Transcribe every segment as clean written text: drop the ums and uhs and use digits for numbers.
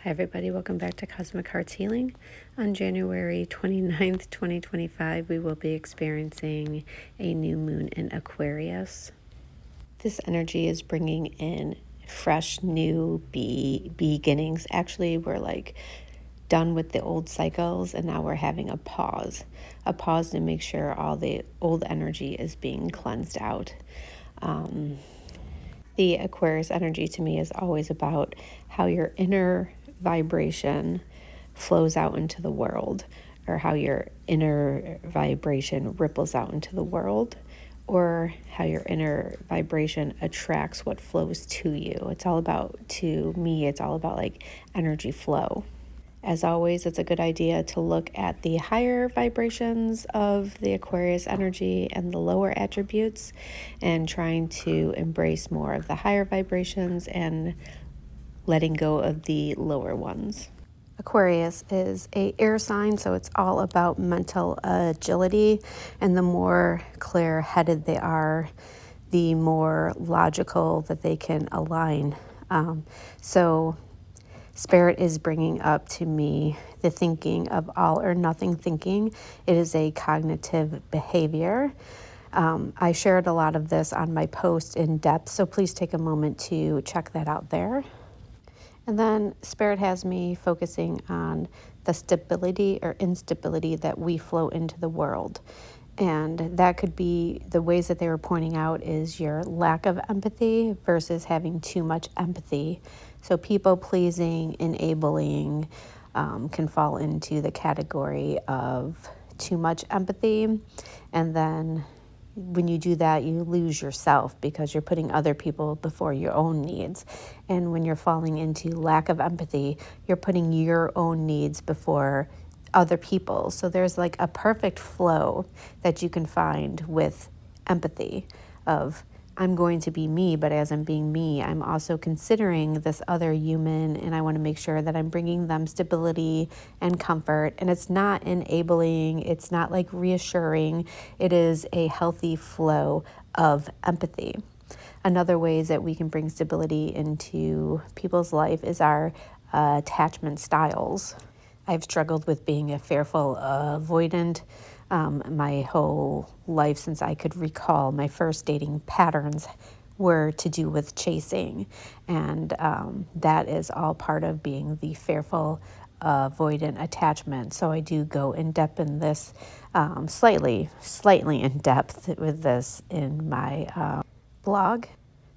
Hi everybody, welcome back to Cosmic Hearts Healing. On January 29th, 2025, we will be experiencing a new moon in Aquarius. This energy is bringing in fresh, new beginnings. Actually, we're done with the old cycles and now we're having a pause to make sure all the old energy is being cleansed out. The Aquarius energy to me is always about how your inner vibration flows out into the world, or how your inner vibration ripples out into the world, or how your inner vibration attracts what flows to you. It's all about, to me, it's all about energy flow. As always, it's a good idea to look at the higher vibrations of the Aquarius energy and the lower attributes, and trying to embrace more of the higher vibrations and letting go of the lower ones. Aquarius is an air sign, so it's all about mental agility, and the more clear-headed they are, the more logical that they can align. So Spirit is bringing up to me the thinking of all or nothing thinking. It is a cognitive behavior. I shared a lot of this on my post in depth, so please take a moment to check that out there. And then Spirit has me focusing on the stability or instability that we flow into the world. And that could be, the ways that they were pointing out is your lack of empathy versus having too much empathy. So people pleasing, enabling can fall into the category of too much empathy. And then when you do that, you lose yourself because you're putting other people before your own needs. And when you're falling into lack of empathy, you're putting your own needs before other people. So there's like a perfect flow that you can find with empathy of, I'm going to be me, but as I'm being me, I'm also considering this other human, and I want to make sure that I'm bringing them stability and comfort. And it's not enabling, it's not like reassuring, it is a healthy flow of empathy. Another ways that we can bring stability into people's life is our attachment styles. I've struggled with being a fearful avoidant my whole life since I could recall. My first dating patterns were to do with chasing, and that is all part of being the fearful avoidant attachment. So I do go in depth in this, slightly in depth with this in my blog.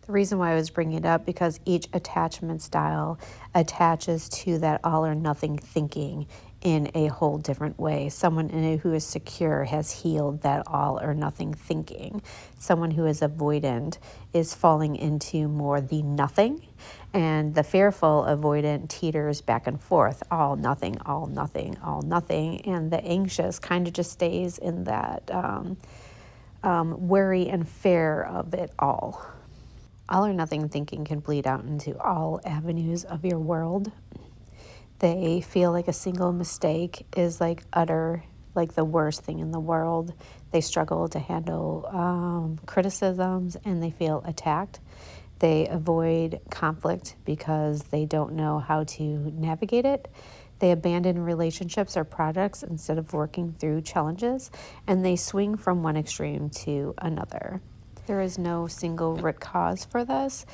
The reason why I was bringing it up, because each attachment style attaches to that all or nothing thinking in a whole different way. Someone who is secure has healed that all or nothing thinking. Someone who is avoidant is falling into more the nothing, and the fearful avoidant teeters back and forth, all nothing, all nothing, all nothing, and the anxious kind of just stays in that worry and fear of it all. All or nothing thinking can bleed out into all avenues of your world. They feel like a single mistake is like the worst thing in the world. They struggle to handle criticisms, and they feel attacked. They avoid conflict because they don't know how to navigate it. They abandon relationships or projects instead of working through challenges, and they swing from one extreme to another. There is no single root cause for this.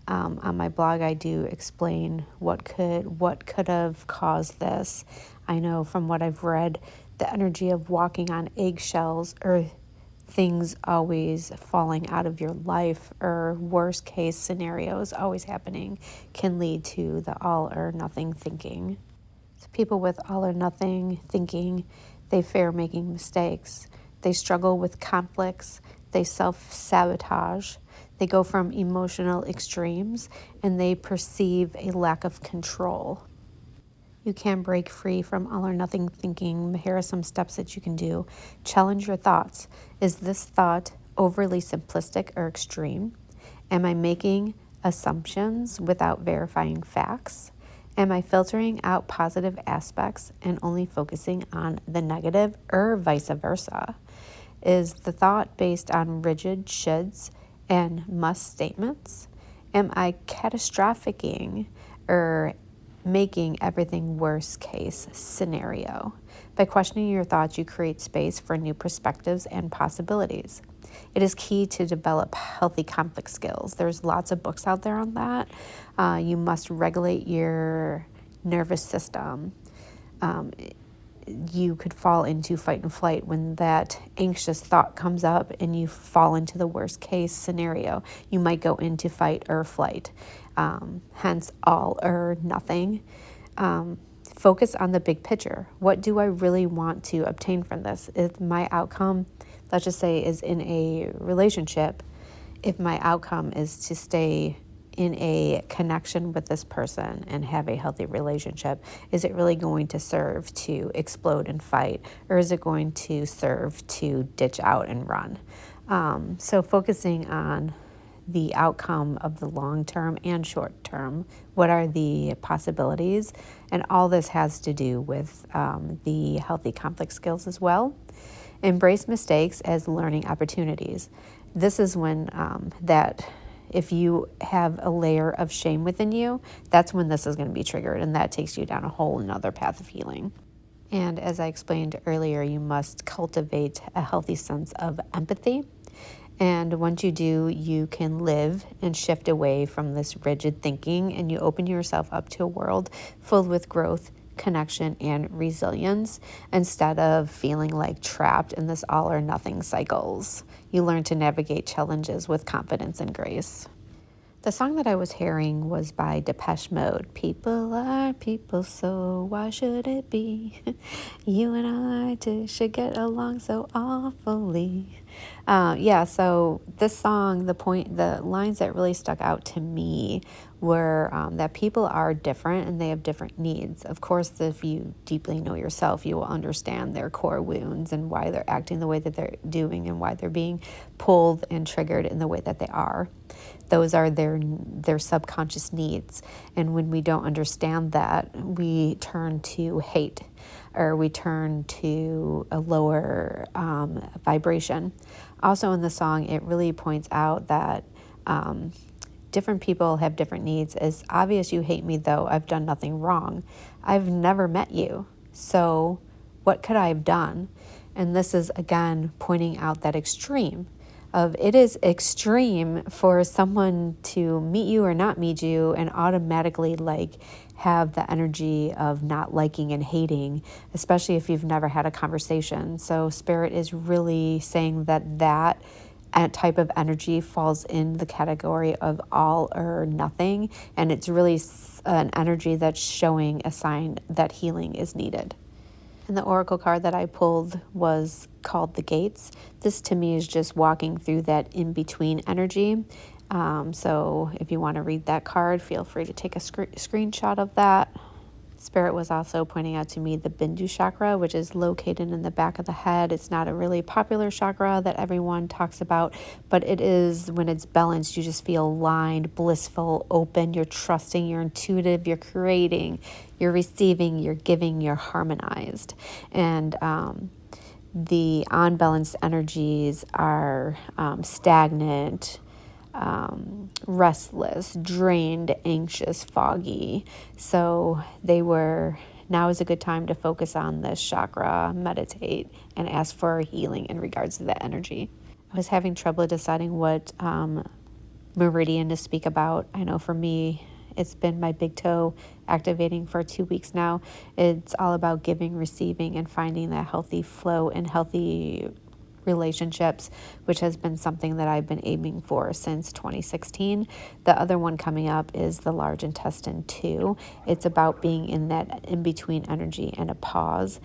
On my blog, I do explain what could have caused this. I know from what I've read, the energy of walking on eggshells, or things always falling out of your life, or worst case scenarios always happening, can lead to the all or nothing thinking. So people with all or nothing thinking, they fear making mistakes. They struggle with conflicts. They self-sabotage. They go from emotional extremes, and they perceive a lack of control. You can break free from all or nothing thinking. Here are some steps that you can do. Challenge your thoughts. Is this thought overly simplistic or extreme? Am I making assumptions without verifying facts? Am I filtering out positive aspects and only focusing on the negative, or vice versa? Is the thought based on rigid shoulds and must statements? Am I catastrophicing, or making everything worst case scenario. By questioning your thoughts, you create space for new perspectives and possibilities. It is key to develop healthy conflict skills. There's lots of books out there on that. You must regulate your nervous system. You could fall into fight and flight when that anxious thought comes up and you fall into the worst case scenario. You might go into fight or flight, hence all or nothing. Focus on the big picture. What do I really want to obtain from this? If my outcome, let's just say, is in a relationship, if my outcome is to stay in a connection with this person and have a healthy relationship, is it really going to serve to explode and fight, or is it going to serve to ditch out and run? So focusing on the outcome of the long term and short term, what are the possibilities? And all this has to do with the healthy conflict skills as well. Embrace mistakes as learning opportunities. This is when that if you have a layer of shame within you, that's when this is going to be triggered, and that takes you down a whole another path of healing. And as I explained earlier, you must cultivate a healthy sense of empathy. And once you do, you can live and shift away from this rigid thinking, and you open yourself up to a world filled with growth, connection, and resilience, instead of feeling like trapped in this all or nothing cycles. You learn to navigate challenges with confidence and grace. The song that I was hearing was by Depeche Mode. People are people, so why should it be? You and I should get along so awfully. So this song, the lines that really stuck out to me were that people are different and they have different needs. Of course, if you deeply know yourself, you will understand their core wounds and why they're acting the way that they're doing and why they're being pulled and triggered in the way that they are. Those are their subconscious needs. And when we don't understand that, we turn to hate, or we turn to a lower vibration. Also in the song, it really points out that different people have different needs. It's obvious you hate me, though I've done nothing wrong. I've never met you. So what could I have done? And this is, again, pointing out that extreme of it is extreme for someone to meet you or not meet you and automatically have the energy of not liking and hating, especially if you've never had a conversation. So Spirit is really saying that type of energy falls in the category of all or nothing, and it's really an energy that's showing a sign that healing is needed. And the oracle card that I pulled was called the Gates. This to me is just walking through that in-between energy. So if you want to read that card, feel free to take a screenshot of that. Spirit was also pointing out to me the Bindu chakra, which is located in the back of the head. It's not a really popular chakra that everyone talks about, but it is, when it's balanced, you just feel aligned, blissful, open, you're trusting, you're intuitive, you're creating, you're receiving, you're giving, you're harmonized. And the unbalanced energies are stagnant, restless, drained, anxious, foggy. So now is a good time to focus on this chakra, meditate, and ask for healing in regards to that energy. I was having trouble deciding what meridian to speak about. I know for me, it's been my big toe activating for 2 weeks now. It's all about giving, receiving, and finding that healthy flow and healthy relationships, which has been something that I've been aiming for since 2016. The other one coming up is the large intestine 2. It's about being in that in-between energy and a pause.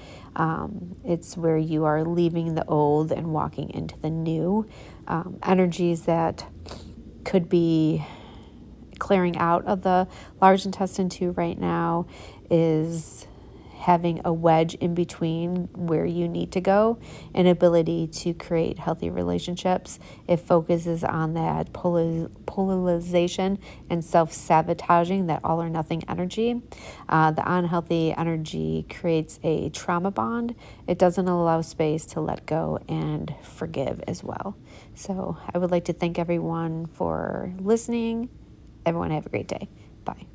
It's where you are leaving the old and walking into the new. Energies that could be clearing out of the large intestine 2 right now is having a wedge in between where you need to go, an ability to create healthy relationships. It focuses on that polarization and self-sabotaging, that all or nothing energy. The unhealthy energy creates a trauma bond. It doesn't allow space to let go and forgive as well. So I would like to thank everyone for listening. Everyone have a great day. Bye.